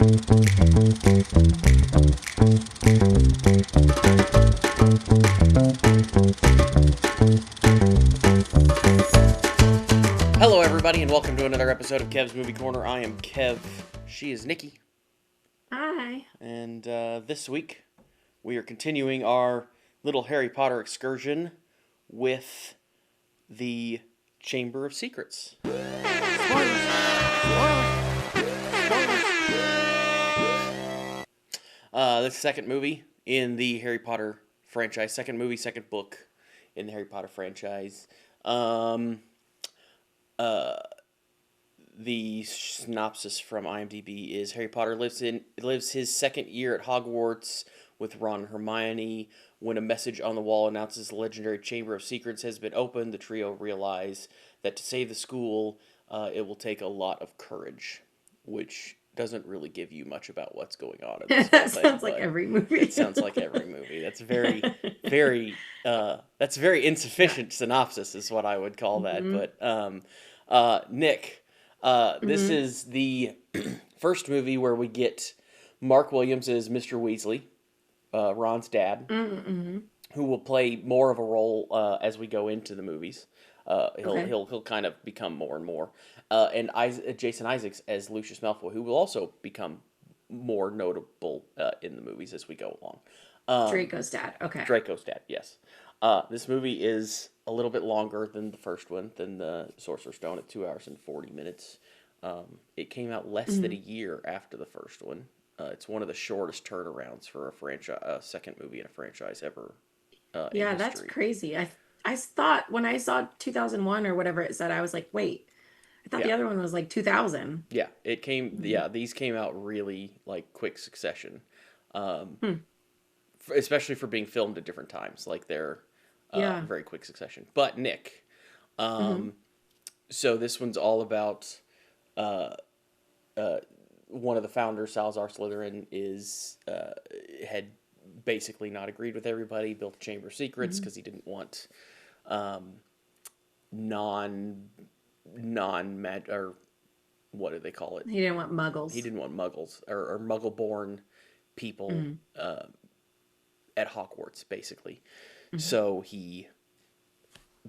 Hello, everybody, and welcome to another episode of Kev's Movie Corner. I am Kev. She is Nikki. Hi. And this week, we are continuing our little Harry Potter excursion with the Chamber of Secrets. The second movie in the Harry Potter franchise. Second movie, second book in the Harry Potter franchise. The synopsis from IMDb is Harry Potter lives his second year at Hogwarts with Ron and Hermione. When a message on the wall announces the legendary Chamber of Secrets has been opened, the trio realize that to save the school, it will take a lot of courage, which doesn't really give you much about what's going on in this That sounds like every movie. It sounds like every movie. That's very, that's very insufficient synopsis is what I would call that. Mm-hmm. But, Nick, this is the first movie where we get Mark Williams as Mr. Weasley, Ron's dad, who will play more of a role as we go into the movies. He'll kind of become more and more. And Jason Isaacs as Lucius Malfoy, who will also become more notable in the movies as we go along. Draco's dad. Okay. Draco's dad, yes. This movie is a little bit longer than the first one, than the Sorcerer's Stone, at 2 hours and 40 minutes. It came out less than a year after the first one. It's one of the shortest turnarounds for a franchise, second movie in a franchise ever. Yeah, in that's history. crazy. I thought when I saw 2001 or whatever it said, I was like, wait, I thought the other one was like 2000. Yeah, it came. Yeah, these came out really like quick succession, especially for being filmed at different times. Like they're very quick succession. But Nick, so this one's all about one of the founders, Salazar Slytherin, had basically not agreed with everybody. Built a Chamber of Secrets because he didn't want non-mag, or what do they call it? He didn't want muggles. He didn't want muggles or muggle-born people at Hogwarts, basically. So he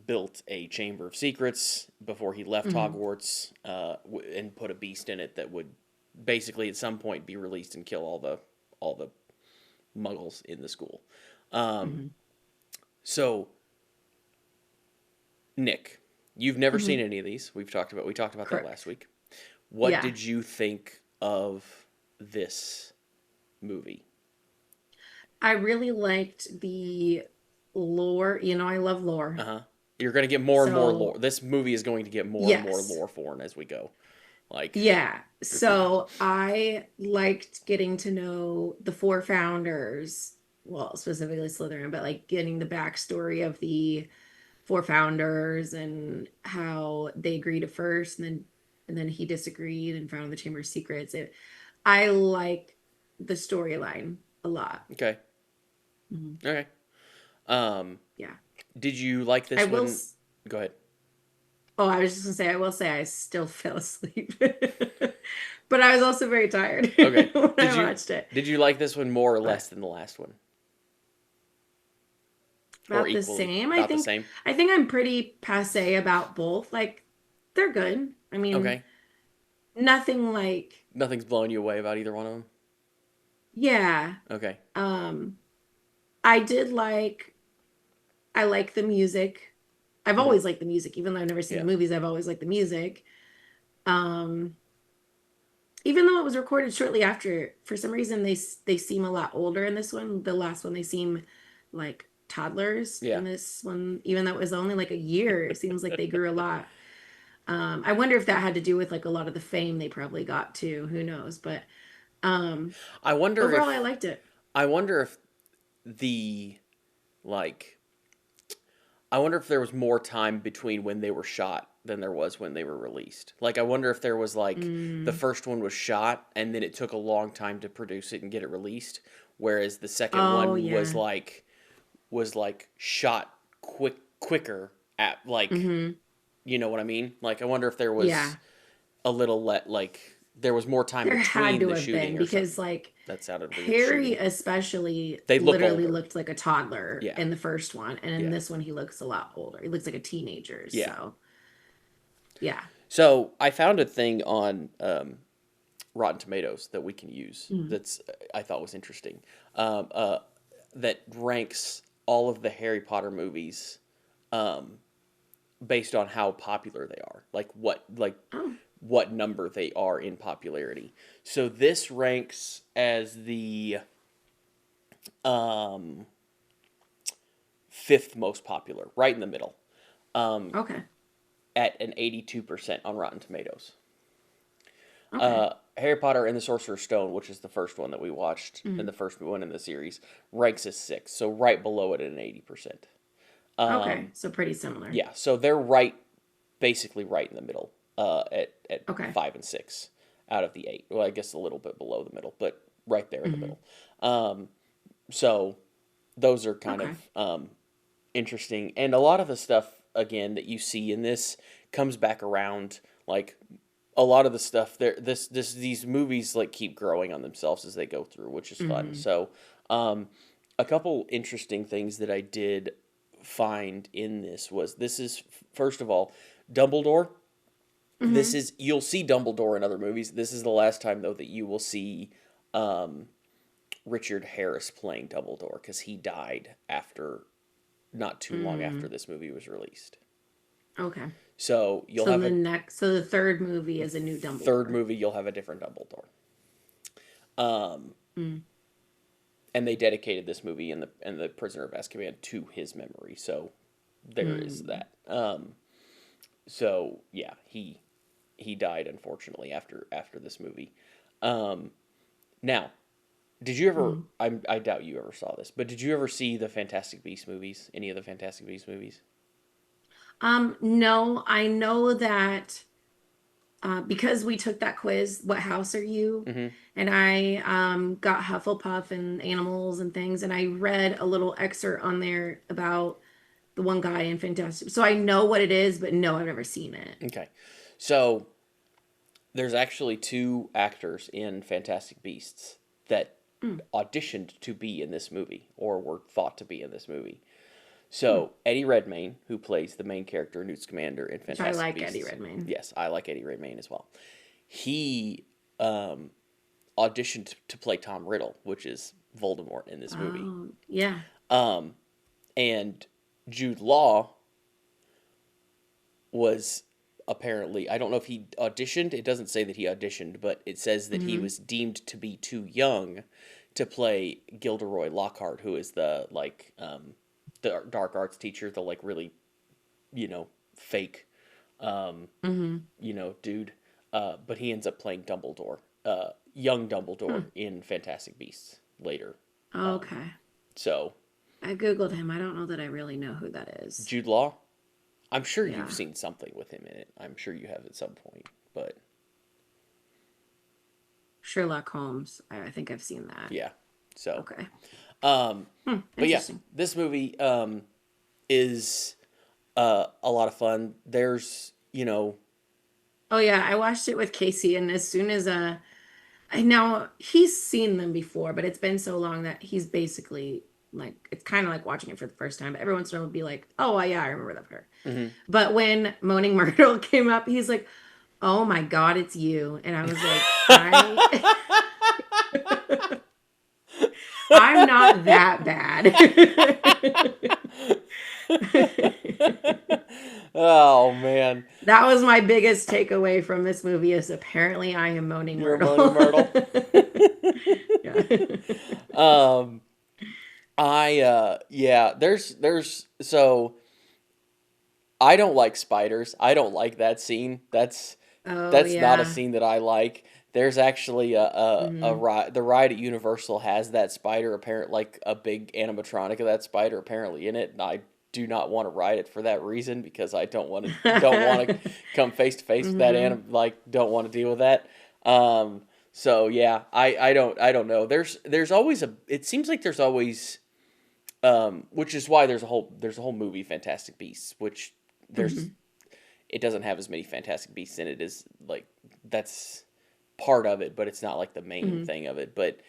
built a Chamber of Secrets before he left Hogwarts, and put a beast in it that would basically at some point be released and kill all the muggles in the school. So, Nick, you've never seen any of these. We talked about Correct. that last week. What did you think of this movie? I really liked the lore. You know, I love lore. You're going to get more and more lore. This movie is going to get more and more lore for it as we go. So I liked getting to know the four founders. Well, specifically Slytherin, but like getting the backstory of the four founders and how they agreed at first, and then he disagreed and found the Chamber of Secrets. I like the storyline a lot. Okay. Okay. Yeah. Did you like this one? Go ahead. Oh, I was just gonna say, I will say I still fell asleep. But I was also very tired Okay. when I watched it. Did you like this one more or less than the last one? About the same. About the same? I think I'm pretty passé about both. Like, they're good. I mean, nothing's blowing you away about either one of them? Yeah. Okay. I like the music. I've always liked the music. Even though I've never seen the movies, I've always liked the music. Even though it was recorded shortly after, for some reason they seem a lot older in this one. The last one, they seem like toddlers. In this one, even though it was only like a year, it seems like they grew a lot. I wonder if that had to do with like a lot of the fame they probably got too. Who knows? But I wonder overall, I liked it. I wonder if there was more time between when they were shot than there was when they were released. Like, I wonder if there was like the first one was shot and then it took a long time to produce it and get it released, whereas the second one was shot quicker at like, you know what I mean? Like, I wonder if there was a little there was more time There had between to the have been shooting or something. because like That sounded weird. Harry Shooting. especially They look literally older. looked like a toddler Yeah. in the first one, and in Yeah. this one he looks a lot older. He looks like a teenager. Yeah. So yeah. So I found a thing on Rotten Tomatoes that we can use. Mm. That's I thought was interesting. That ranks all of the Harry Potter movies based on how popular they are, like Oh. what number they are in popularity. So this ranks as the fifth most popular, right in the middle, Okay. at an 82% on Rotten Tomatoes. Okay. Harry Potter and the Sorcerer's Stone, which is the first one that we watched, and the first one in the series, ranks as sixth, so right below it at an 80%. Okay. So pretty similar. Yeah, so they're basically right in the middle, at Okay. 5 and 6 out of the 8. Well, I guess a little bit below the middle, but right there in the middle. So those are kind of interesting, and a lot of the stuff again that you see in this comes back around. Like a lot of the stuff there, these movies like keep growing on themselves as they go through, which is fun. So a couple interesting things that I did find in this is first of all Dumbledore. This is you'll see Dumbledore in other movies. This is the last time though that you will see Richard Harris playing Dumbledore, because he died after not too long after this movie was released. Okay. So you'll have so the third movie is a new Dumbledore. third movie you'll have a different Dumbledore. And they dedicated this movie and the Prisoner of Azkaban to his memory. So there is that. So yeah, he died unfortunately after this movie. Now, did you ever? I doubt you ever saw this, but did you ever see the Fantastic Beasts movies? Any of the Fantastic Beasts movies? No, I know that because we took that quiz, what house are you? And I got Hufflepuff and animals and things, and I read a little excerpt on there about the one guy in Fantastic. So I know what it is, but no, I've never seen it. Okay, so there's actually 2 actors in Fantastic Beasts that auditioned to be in this movie, or were thought to be in this movie. So Eddie Redmayne, who plays the main character Newt Scamander in Fantastic Beasts. I like Eddie Redmayne. Yes, I like Eddie Redmayne as well. He auditioned to play Tom Riddle, which is Voldemort in this movie. Oh, yeah. And Jude Law was apparently, I don't know if he auditioned. It doesn't say that he auditioned, but it says that he was deemed to be too young to play Gilderoy Lockhart, who is the dark arts teacher, the like really, fake, dude. But he ends up playing Dumbledore, young Dumbledore in Fantastic Beasts later. Okay. So I Googled him. I don't know that I really know who that is. Jude Law, I'm sure Yeah. you've seen something with him in it. I'm sure you have at some point, but Sherlock Holmes. I think I've seen that. yeah. So Okay. but yeah, this movie is a lot of fun. There's Oh yeah, I watched it with Casey, and as soon as I now he's seen them before, but it's been so long that he's basically like it's kind of like watching it for the first time. But every once in a while, he'll be like, "Oh yeah, I remember that part." But when Moaning Myrtle came up, he's like, "Oh my God, it's you!" And I was like, I'm not that bad." Oh man, That was my biggest takeaway from this movie is apparently I am Moaning you're Myrtle. Moaning Myrtle. Yeah. There's so I don't like spiders. I don't like that scene. That's not Yeah. a scene that I like. There's actually a ride. The ride at Universal has that spider, like a big animatronic of that spider apparently in it, and I do not want to ride it for that reason, because I don't want to come face to face with that don't want to deal with that. So yeah, I don't know. There's always it seems like there's always which is why there's a whole movie Fantastic Beasts, which it doesn't have as many Fantastic Beasts in it as like that's part of it, but it's not like the main thing of it. But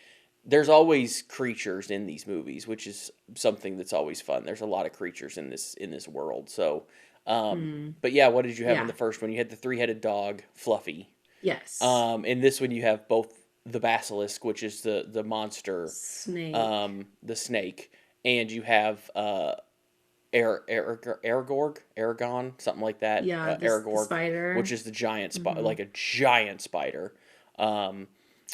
there's always creatures in these movies, which is something that's always fun. There's a lot of creatures in this world. So, but yeah, what did you have in the first one? You had the 3-headed dog, Fluffy. Yes. In this one, you have both the basilisk, which is the monster, Snake. the snake, and you have Aragorn, something like that. Yeah, the spider, which is the giant spider, like a giant spider.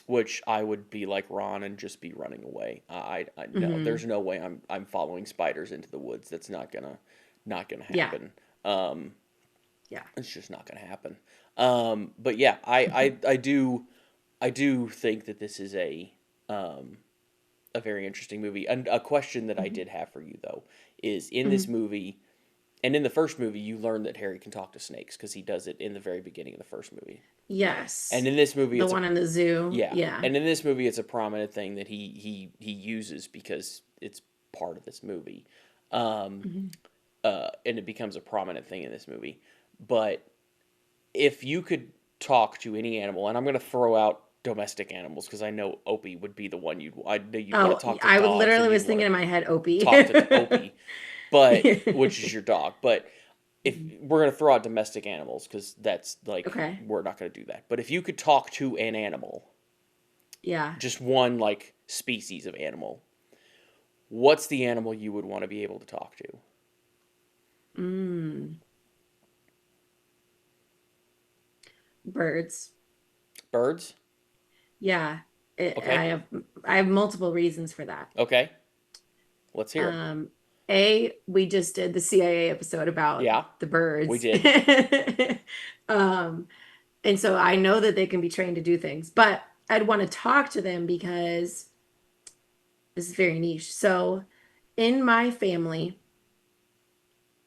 Which I would be like Ron and just be running away. I no, there's no way I'm following spiders into the woods. That's not gonna happen. Yeah. It's just not gonna happen. But yeah, I do think that this is a very interesting movie. And a question that I did have for you though is in this movie, and in the first movie, you learn that Harry can talk to snakes because he does it in the very beginning of the first movie. Yes. And in this movie, the one in the zoo. Yeah. And in this movie, it's a prominent thing that he uses because it's part of this movie. And it becomes a prominent thing in this movie. But if you could talk to any animal, and I'm going to throw out domestic animals because I know Opie would be the one want to talk to. I literally was thinking in my head Opie. Talk to Opie, but which is your dog. But if we're going to throw out domestic animals, because that's like, we're not going to do that. But if you could talk to an animal, just one like species of animal, what's the animal you would want to be able to talk to? Birds. Birds? Yeah. I have multiple reasons for that. Okay. Let's hear it. We just did the CIA episode about the birds. We did. And so I know that they can be trained to do things, but I'd want to talk to them because this is very niche. So in my family,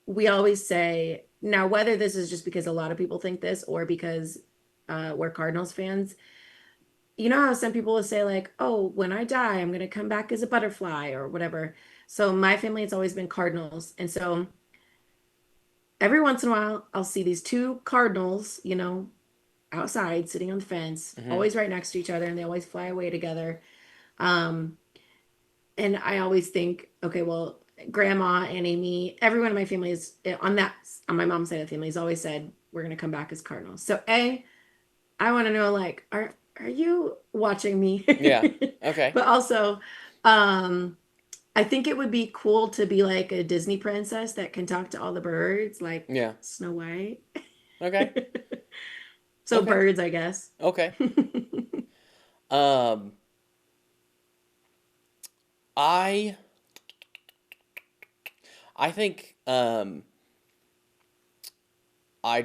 we always say, now whether this is just because a lot of people think this or because we're Cardinals fans, you know how some people will say like, oh, when I die, I'm going to come back as a butterfly or whatever. So my family, it's always been Cardinals. And so every once in a while, I'll see these two Cardinals, outside sitting on the fence, always right next to each other, and they always fly away together. And I always think, okay, well, Grandma and Amy, everyone in my family is on my mom's side of the family has always said, we're going to come back as Cardinals. So I want to know, like, are you watching me? Yeah. Okay. But also, I think it would be cool to be like a Disney princess that can talk to all the birds, like Snow White. Okay. So birds, I guess. Okay. I think I'd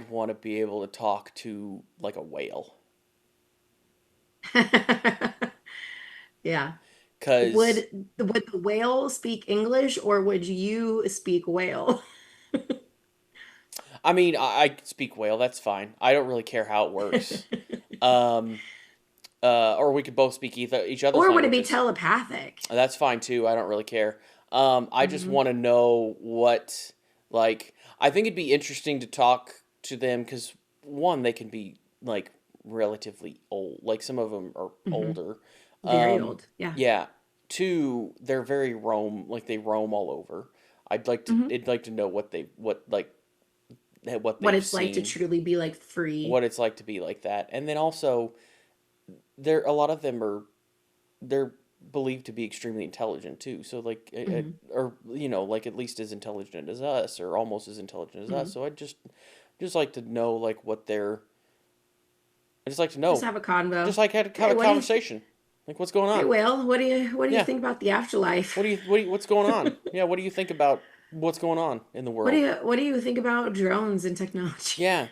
want to be able to talk to like a whale. Yeah. Because would the whale speak English or would you speak whale? I mean, I speak whale. That's fine. I don't really care how it works. Or we could both speak each other's languages. Or would it be telepathic? That's fine too. I don't really care. I just want to know what, like, I think it'd be interesting to talk to them because one, they can be like relatively old. Like some of them are older. Very old. Yeah. Yeah. Two, they're very they roam all over. I'd like to know what it's like to truly be like free. What it's like to be like that. And then also a lot of them they're believed to be extremely intelligent too. So like or like at least as intelligent as us or almost as intelligent as us. So I'd just like to know like I just like to know. Just have a convo. Just like have a conversation. Like what's going on? Hey, Will, what do you think about the afterlife? What's going on? Yeah, what do you think about what's going on in the world? What do you think about drones and technology? Yeah.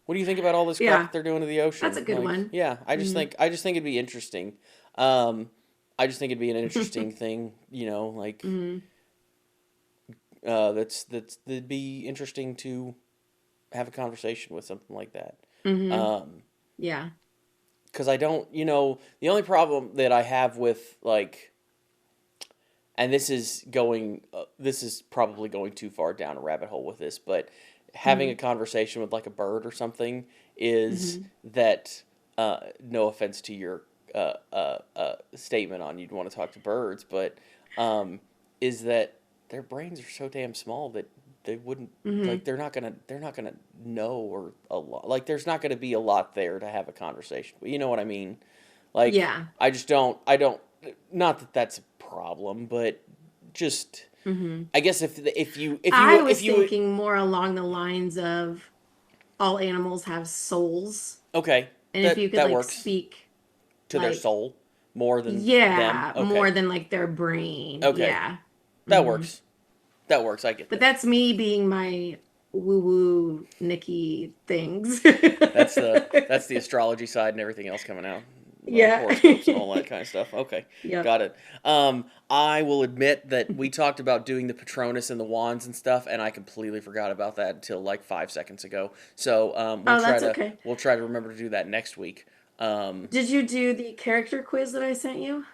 What do you think about all this crap that they're doing to the ocean? That's a good one. Yeah, I just think it'd be interesting. I just think it'd be an interesting thing, like that'd be interesting to have a conversation with something like that. Yeah. Because I don't, the only problem that I have with like, and this is probably going too far down a rabbit hole with this, but having a conversation with like a bird or something is Mm-hmm. that, no offense to your statement on you'd want to talk to birds, but um, is that their brains are so damn small that they wouldn't, Mm-hmm. like, they're not gonna know, or a lot, like, there's not gonna be a lot there to have a conversation. You know what I mean? Like, Yeah. I don't, not that that's a problem, but just, Mm-hmm. I guess I was if you thinking more along the lines of all animals have souls. okay, And if you could that like works, speak to their like soul more than them. yeah, more Okay, than like their brain. okay, Yeah. that Hmm. works. That works. I get But that. that's me being my woo-woo Nikki things. That's the astrology side and everything else coming out, like Yeah. horoscopes and all that kind of stuff. Okay, Yep. got it. I will admit that we talked about doing the Patronus and the wands and stuff, and I completely forgot about that until like 5 seconds ago. So Oh, that's okay. we'll try to remember to do that next week. Did you do the character quiz that I sent you?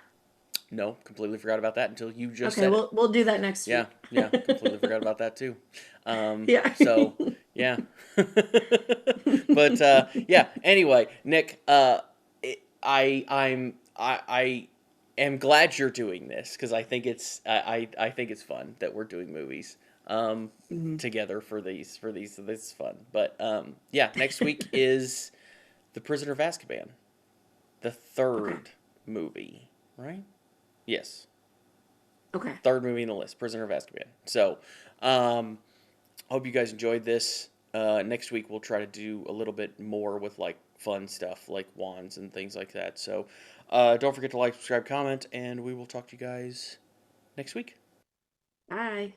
No, completely forgot about that until you just Okay, said it. we'll do that next Yeah, week. yeah, completely forgot about that too. Yeah. So yeah, but yeah. Anyway, Nick, I am glad you're doing this because I think I think it's fun that we're doing movies Mhm. together for these. So this is fun. But yeah, next week is The Prisoner of Azkaban, the Okay. third movie, right? Yes, Okay. third movie in the list, Prisoner of Azkaban. So, um, hope you guys enjoyed this. Next week we'll try to do a little bit more with like fun stuff like wands and things like that. So, don't forget to like, subscribe, comment, and we will talk to you guys next week. Bye.